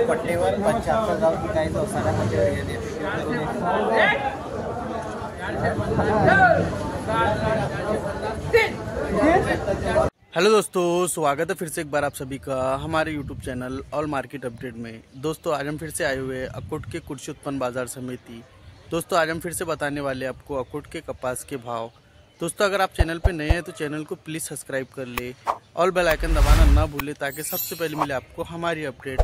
पट्टीवर 75 गाव विकायचं असताना म्हणजे हेलो दोस्तों, स्वागत है फिर से एक बार आप सभी का हमारे YouTube channel all market update में। दोस्तों आज हम फिर से आए हुए हैं अकोट के कृषि उत्पन्न बाजार समिति। दोस्तों आज हम फिर से बताने वाले आपको अकोट के कपास के भाव। दोस्तों अगर आप चैनल पे नए हैं तो चैनल को प्लीज़ सब्सक्राइब कर ले और बेल आइकन दबाना ना भूलें ताकि सबसे पहले मिले आपको हमारी अपडेट।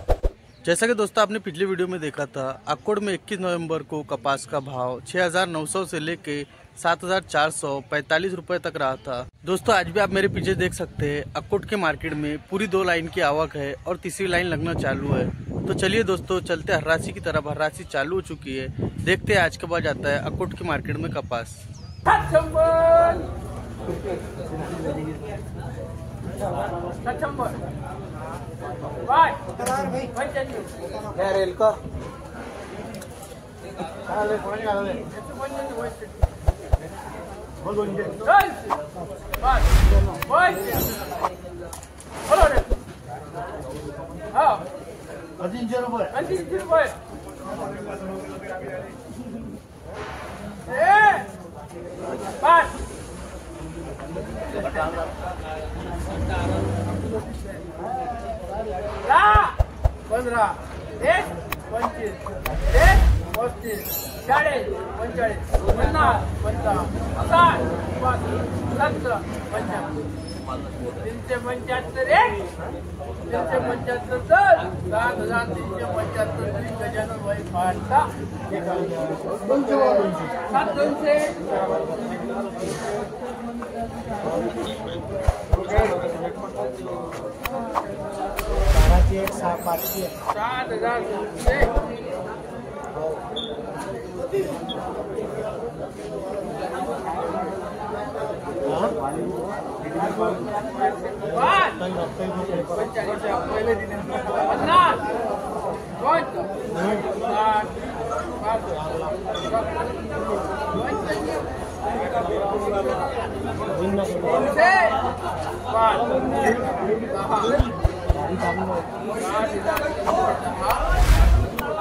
जैसा कि दोस्तों आपने पिछले वीडियो में देखा था, अकोट में 21 नवंबर को कपास का भाव 6,900 से लेके 7,445 रुपए तक रहा था। दोस्तों आज भी आप मेरे पीछे देख सकते हैं अकोट के मार्केट में पूरी 2 लाइन की आवक है और तीसरी लाइन लगना चालू है। तो चलिए दोस्तों चलते हर्रासी की तरफ। हर्रासी चालू हो चुकी है, देखते हैं आज के बाद जाता है अकोट के मार्केट में कपास।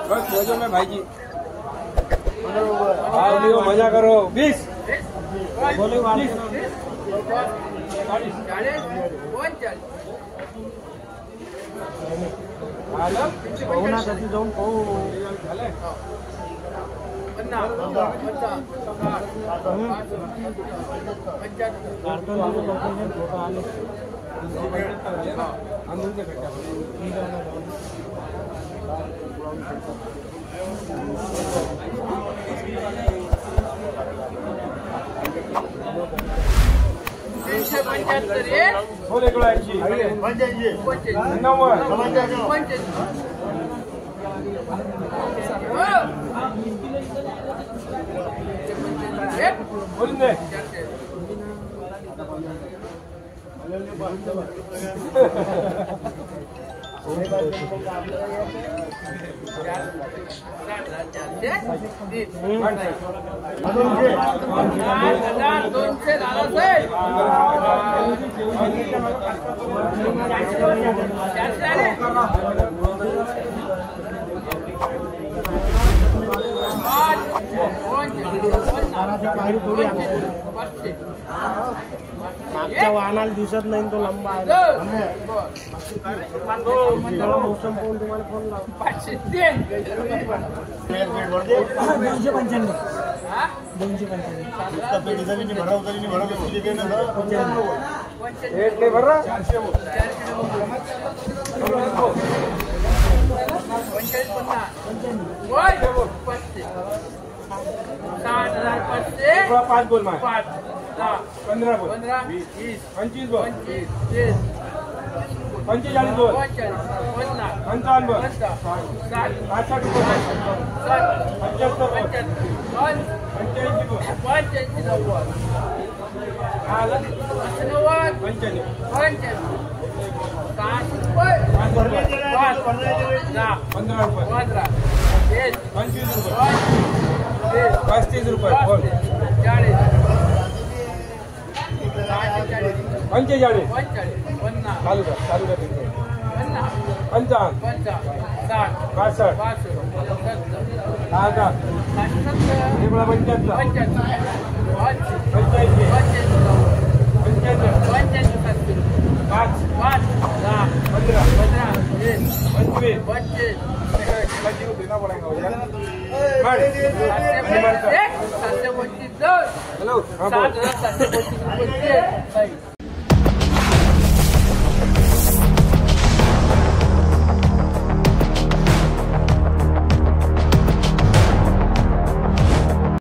बस मजा में भाई जी मजा करो। 20 बोले 40 जाऊन मागच्या वाहनाला दिसत नाही तो लंबा आहे मौसम पाहून तुम्हाला फोन लाव 5 बोल 15 बोल 20 25 बोल 45 बोल 55 बोल 65 बोल 75 35 रुपये बोल 45 चालू कर 55 65 60 75 हेलो